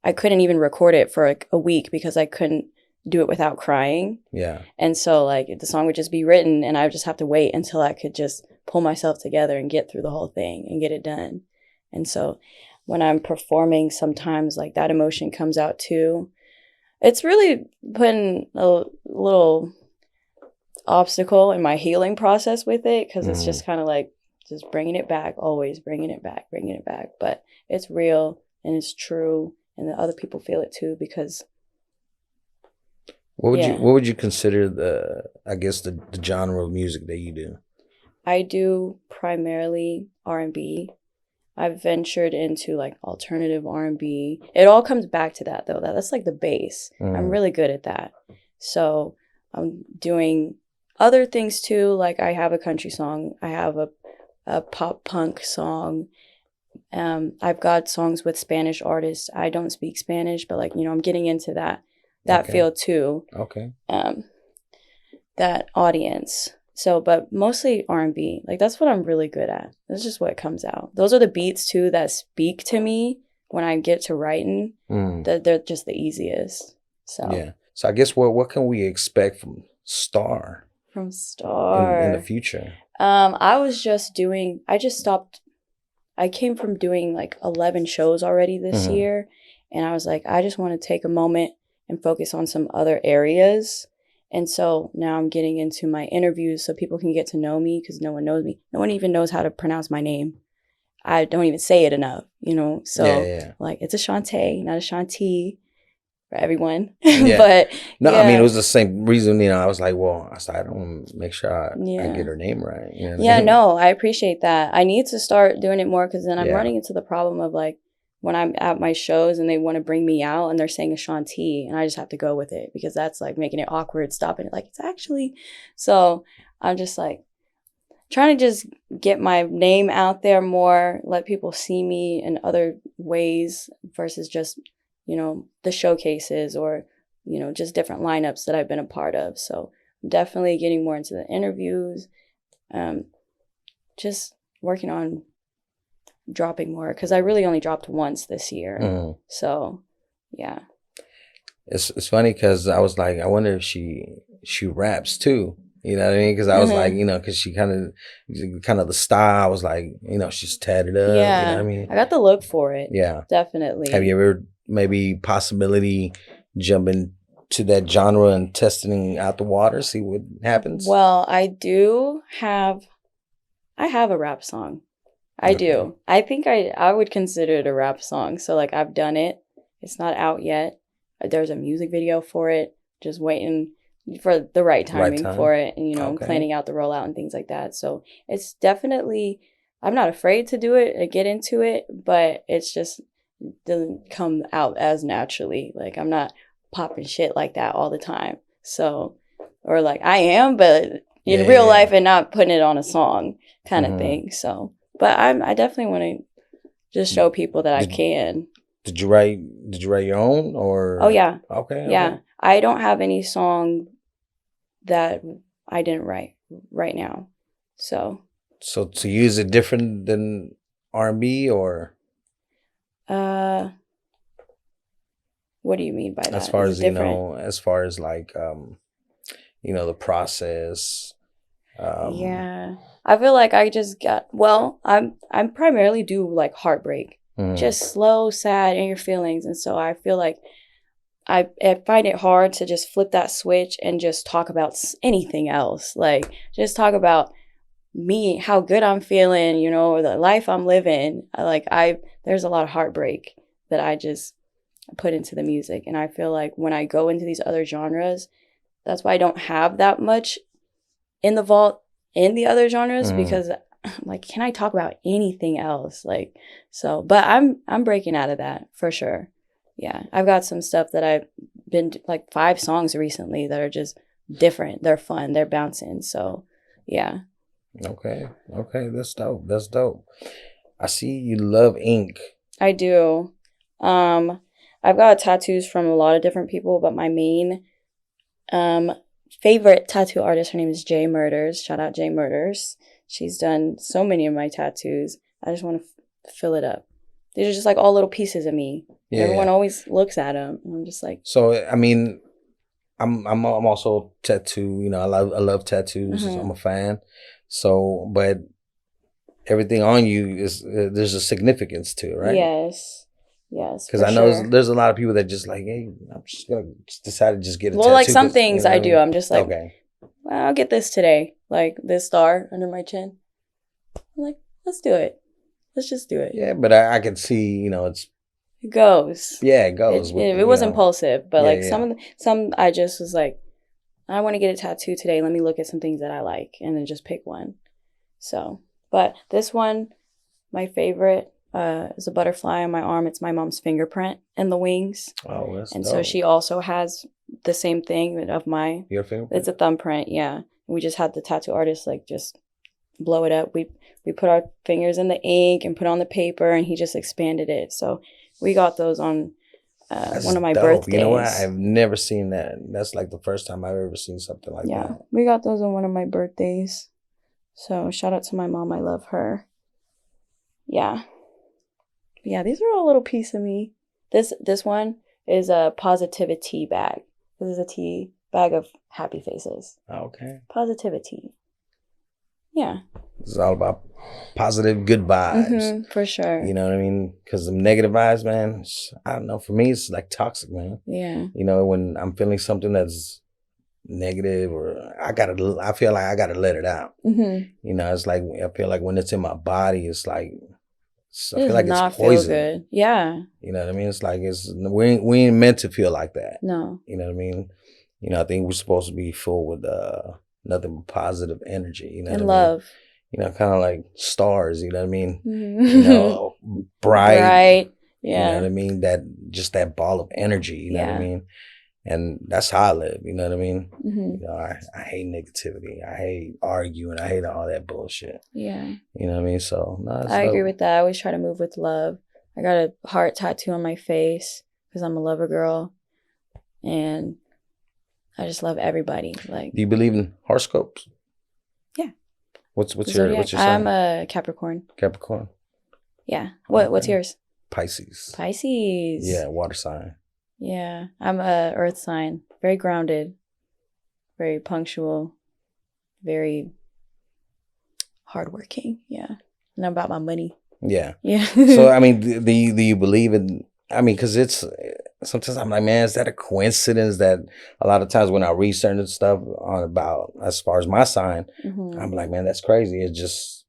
even record it for like a week because I couldn't do it without crying. Yeah. And so like the song would just be written and I would just have to wait until I could just pull myself together and get through the whole thing and get it done. And so when I'm performing, sometimes like that emotion comes out too. It's really putting a little obstacle in my healing process with it because it's just kind of like just bringing it back, always bringing it back. But it's real and it's true, and the other people feel it too because. What would you consider the genre of music that you do? I do primarily R&B. I've ventured into like alternative R&B. It all comes back to that though. That's like the base. I'm really good at that. So I'm doing other things too. Like I have a country song. I have a pop punk song. I've got songs with Spanish artists. I don't speak Spanish, but like, you know, I'm getting into that field too. Okay. That audience. So, but mostly R&B. Like that's what I'm really good at. That's just what comes out. Those are the beats too that speak to me when I get to writing. They're just the easiest. So yeah. So I guess what can we expect from Star? From Star in the future? I came from doing like 11 shows already this year. And I was like, I just want to take a moment and focus on some other areas. And so now I'm getting into my interviews so people can get to know me because no one knows me. No one even knows how to pronounce my name. I don't even say it enough, you know? So like it's Ashaunté, not Ashaunté for everyone. Yeah. But no, I mean, it was the same reason, you know, I was like, well, I don't want to make sure I get her name right. You know what I mean? No, I appreciate that. I need to start doing it more because then I'm running into the problem of like, when I'm at my shows and they want to bring me out and they're saying Ashaunté and I just have to go with it because that's like making it awkward, stopping it like it's actually. So I'm just like trying to just get my name out there more, let people see me in other ways versus just, you know, the showcases or, you know, just different lineups that I've been a part of. So I'm definitely getting more into the interviews, just working on dropping more because I really only dropped once this year. So yeah, it's funny because I was like, I wonder if she raps too, you know what I mean? Because I was like, you know, because she kind of the style, I was like, you know, she's tatted up, you know what I mean? I got the look for it. Yeah, definitely. Have you ever maybe possibility jumping to that genre and testing out the water, see what happens? Well, I have a rap song. I do. I think I would consider it a rap song. So like I've done it It's not out yet. There's a music video for it. Just waiting for the right timing for it, and I'm planning out the rollout and things like that. So it's definitely, I'm not afraid to do it and get into it, but it's just doesn't come out as naturally. Like, I'm not popping shit like that all the time. So, or like I am, but in real life and not putting it on a song kind of thing. So, but I definitely want to just show people that I can. Did you write your own, or? Oh yeah. Okay. Yeah. I don't have any song that I didn't write right now. So to use it different than R&B, or? What do you mean by that? As far as as far as like the process. Yeah, I feel like I just I'm primarily do like heartbreak, just slow, sad, in your feelings, and so I feel like I find it hard to just flip that switch and just talk about anything else. Like, just talk about me, how good I'm feeling, or the life I'm living. There's a lot of heartbreak that I just put into the music. And I feel like when I go into these other genres, that's why I don't have that much in the vault in the other genres, because like, can I talk about anything else? Like, so, but I'm breaking out of that for sure. Yeah, I've got some stuff that I've been like 5 songs recently that are just different. They're fun. They're bouncing. So, yeah. Okay. That's dope. I see you love ink. I do. I've got tattoos from a lot of different people, but my main favorite tattoo artist, her name is J Murders. Shout out J Murders. She's done so many of my tattoos. I just want to fill it up. These are just like all little pieces of me. Yeah. Everyone always looks at them, and I'm just like. So I mean, I'm also tattoo. I love tattoos. I'm a fan. So, but everything on you is there's a significance to it, right? Yes. Because I know there's a lot of people that just like, hey, I'm just gonna decide to just get a tattoo. Well, like some things I do, I'm just like, okay, well, I'll get this today, like this star under my chin. I'm like, let's do it. Let's just do it. Yeah, but I can see, it goes. Yeah, it goes. It was impulsive, but some I just was like, I want to get a tattoo today. Let me look at some things that I like and then just pick one. So, but this one, my favorite, is a butterfly on my arm. It's my mom's fingerprint in the wings. Oh, that's and dope. So she also has the same thing of your fingerprint. It's a thumbprint, yeah. We just had the tattoo artist like just blow it up. We put our fingers in the ink and put on the paper, and he just expanded it. So we got those on one of my birthdays. You know what? I've never seen that. That's like the first time I've ever seen something like that. Yeah, we got those on one of my birthdays. So shout out to my mom. I love her. Yeah. Yeah, these are all a little piece of me. This one is a positivity bag. This is a tea bag of happy faces. Okay. Positivity. Yeah. It's all about positive, good vibes. For sure. You know what I mean? Because the negative vibes, man, I don't know. For me, it's like toxic, man. Yeah. When I'm feeling something that's negative, or I feel like I gotta let it out. It's like, I feel like when it's in my body, it's like, I feel like it's poison. Feel good. Yeah. You know what I mean? It's like we ain't meant to feel like that. No. You know what I mean? I think we're supposed to be full with nothing but positive energy. You know and what I mean? love. Kind of like stars. You know what I mean? Bright. Yeah. You know what I mean? That ball of energy. You know what I mean? And that's how I live. You know what I mean? I hate negativity. I hate arguing. I hate all that bullshit. Yeah. You know what I mean? So I agree with that. I always try to move with love. I got a heart tattoo on my face because I'm a lover girl, and I just love everybody. Like, do you believe in horoscopes? Yeah. What's your sign? I'm a Capricorn. Capricorn. Yeah. What's yours? Pisces. Yeah, water sign. Yeah, I'm a earth sign. Very grounded, very punctual, very hardworking. Yeah, and I'm about my money. Yeah. Yeah. So I mean, do you believe in? I mean, because it's sometimes I'm like, man, is that a coincidence that a lot of times when I read certain stuff on about as far as my sign, I'm like, man, that's crazy. It's just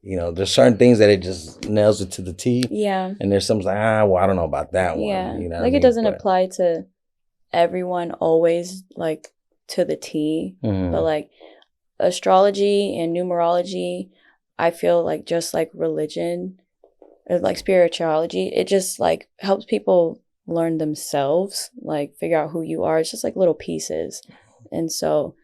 you know, there's certain things that it just nails it to the T. Yeah. And there's some like, well, I don't know about that Yeah. one. You know, like it doesn't apply to everyone always, like to the T. But like astrology and numerology, I feel like just like religion or like spirituality, it just like helps people learn themselves, like figure out who you are. It's just like little pieces. And so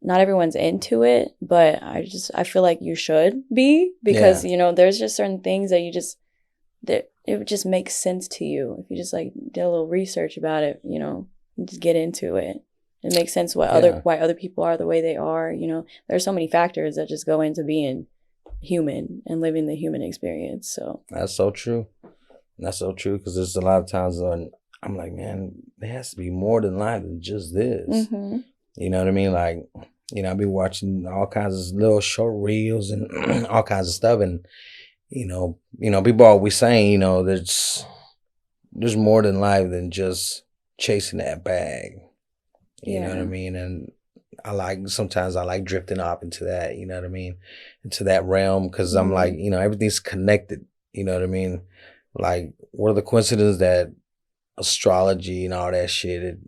not everyone's into it, but I feel like you should be, because you know, there's just certain things that it would just make sense to you if you just like did a little research about it, you know, and just get into it. It makes sense why other people are the way they are. You know, there's so many factors that just go into being human and living the human experience. So that's so true. That's so true, because there's a lot of times when I'm like, man, there has to be more than life than just this. You know what I mean? Like, you know, I've been watching all kinds of little short reels and all kinds of stuff, and you know, people are always saying, you know, there's more than life than just chasing that bag. You know what I mean? And sometimes I like drifting off into that, you know what I mean? Into that realm, because I'm like, you know, everything's connected. You know what I mean? Like, what are the coincidences that astrology and all that shit,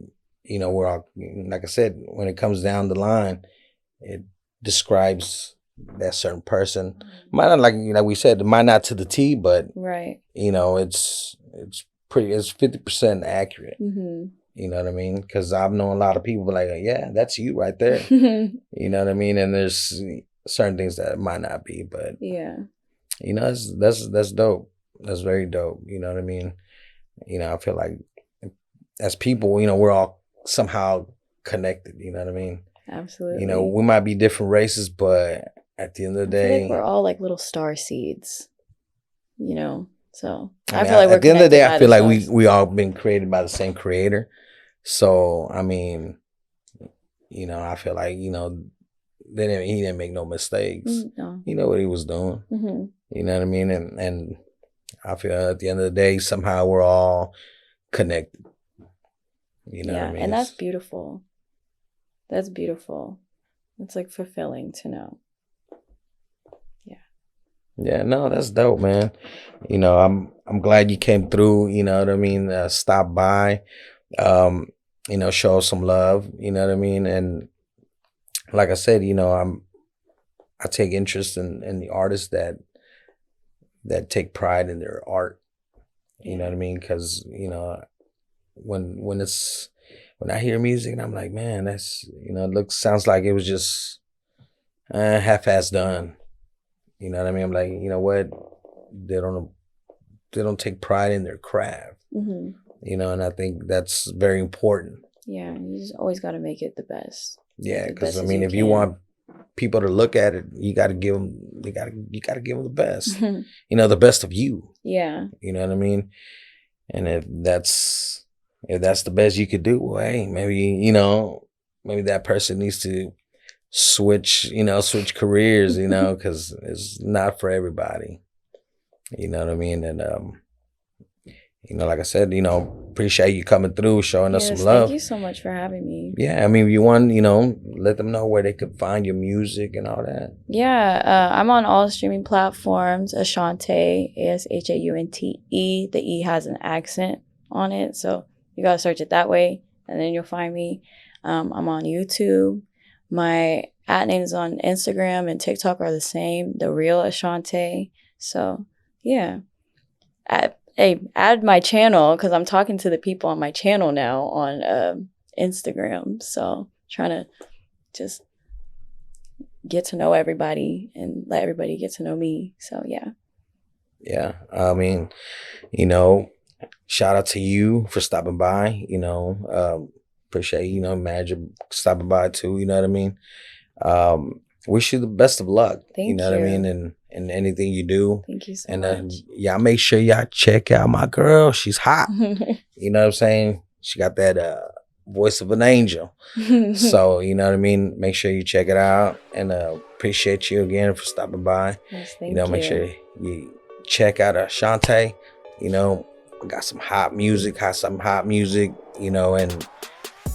you know, we're all, like I said, when it comes down the line, it describes that certain person. Might not, like, you know, we said, it might not to the T, but you know, it's 50% accurate. You know what I mean? Because I've known a lot of people like, yeah, that's you right there. You know what I mean? And there's certain things that it might not be, but you know, that's dope. That's very dope. You know what I mean? You know, I feel like as people, you know, we're all somehow connected. You know what I mean? Absolutely. You know, we might be different races, but at the end of the day, I feel like we're all like little star seeds. You know, so I feel like we're at the end of the day, I feel like stars. we all been created by the same creator. So I mean, you know, I feel like, you know, he didn't make no mistakes. No. He know what he was doing. You know what I mean? And I feel at the end of the day, somehow we're all connected. You know what I mean? And that's beautiful. That's beautiful. It's like fulfilling to know. Yeah, no, that's dope, man. You know, I'm glad you came through, you know what I mean? Stop by, you know, show some love, you know what I mean? And like I said, you know, I take interest in the artists that take pride in their art. You know what I mean? Because, you know, when I hear music and I'm like, man, that's, you know, sounds like it was just half-assed done. You know what I mean? I'm like, you know what? They don't take pride in their craft. You know, and I think that's very important. Yeah, you just always got to make it the best. Yeah, because I mean, if you want people to look at it, you got to give them. You got to give them the best. You know, the best of you. Yeah. You know what I mean? And if that's the best you could do, well, hey, maybe that person needs to switch careers, you know, because it's not for everybody. You know what I mean? And you know, like I said, you know, appreciate you coming through, showing us some love. Thank you so much for having me. Yeah, I mean, if you want, you know, let them know where they could find your music and all that. Yeah, I'm on all streaming platforms. Ashaunté, Ashaunte. The E has an accent on it, so you gotta search it that way, and then you'll find me. I'm on YouTube. My @names on Instagram and TikTok are the same, The Real Ashaunté. So yeah, add my channel, because I'm talking to the people on my channel now on Instagram. So trying to just get to know everybody and let everybody get to know me. So yeah. Yeah, I mean, you know, shout out to you for stopping by. You know, appreciate, you know, Magic stopping by too. You know what I mean? Wish you the best of luck. Thank you. Know what I mean? And anything you do. Thank you so much. Y'all make sure y'all check out my girl. She's hot. You know what I'm saying? She got that voice of an angel. So, you know what I mean? Make sure you check it out. And appreciate you again for stopping by. Yes, thank you know, make sure you check out Ashaunté. You know, got some hot music, you know, and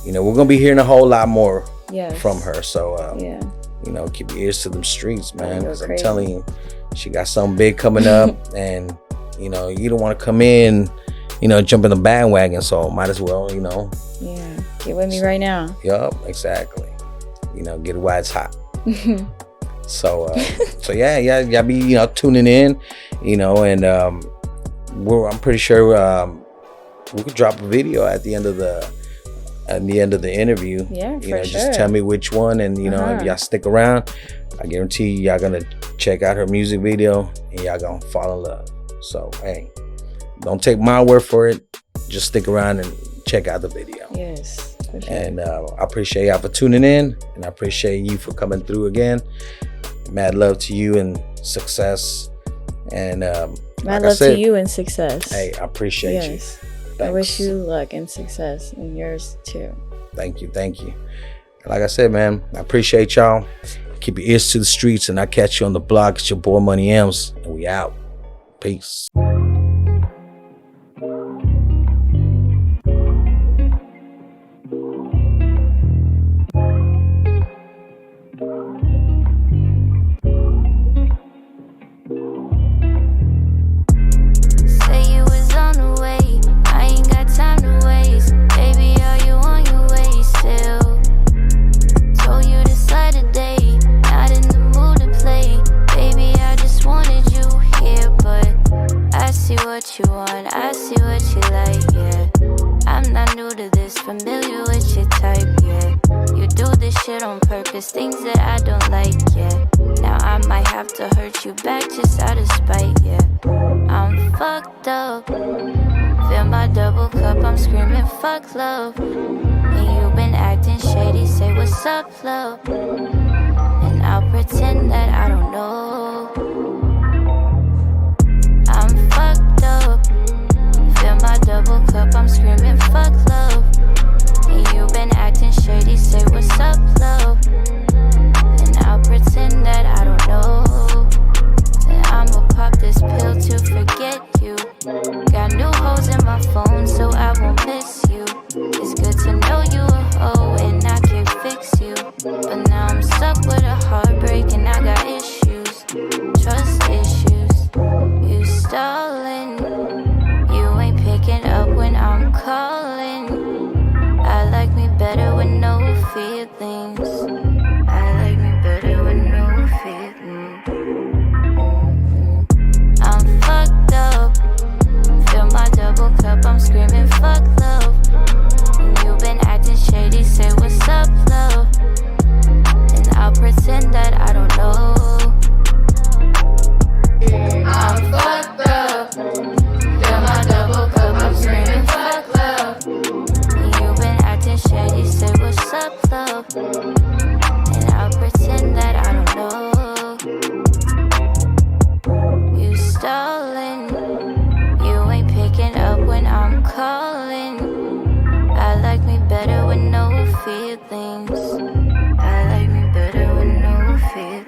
you know, we're gonna be hearing a whole lot more from her. So you know, keep your ears to them streets, man. Because I'm telling you, She got something big coming up, and you know, you don't want to come in, you know, jump in the bandwagon. So might as well, you know. Yeah, get with me right now. Yup, exactly. You know, get it while it's hot. So y'all be, you know, tuning in, you know, and I'm pretty sure we could drop a video at the end of the interview. Yeah, you know, just tell me which one, and you know, if y'all stick around, I guarantee y'all gonna check out her music video and y'all gonna fall in love. So hey, don't take my word for it. Just stick around and check out the video. Yes, for sure. And I appreciate y'all for tuning in, and I appreciate you for coming through again. Mad love to you and success. And mad love to you and success. Hey, I appreciate you. Yes. Thanks. I wish you luck and success in yours too. Thank you. Like I said, man, I appreciate y'all. Keep your ears to the streets, and I'll catch you on the block. It's your boy Money M's, and we out. Peace. Things that I don't like, yeah. Now I might have to hurt you back just out of spite, yeah. I'm fucked up. Fill my double cup, I'm screaming fuck love. And you've been acting shady, say what's up, love. And I'll pretend that I don't know. I'm fucked up. Fill my double cup, I'm screaming fuck love. And you've been acting shady, say what's up, love. And I'll pretend that I don't know. And I'ma pop this pill to forget you. Got new hoes in my phone, so I won't miss you. It's good to know you a hoe, and I can fix you. But now I'm stuck with a heartbreak, and I got issues, trust issues. You stalling, you ain't picking up when I'm calling. I like me better with no feelings. I like me better with no feelings. I'm fucked up. Fill my double cup, I'm screaming fuck love. And you've been acting shady, say what's up, love. And I'll pretend that I don't know. I'm fucked up. Fill my double cup, I'm screaming fuck love. You've been acting shady, say what's up, love. And I'll pretend that I don't know. You stalling, you ain't picking up when I'm calling. I like me better with no feelings. I like me better with no feelings.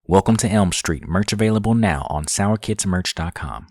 Welcome to Elm Street, merch available now on sourkidsmerch.com.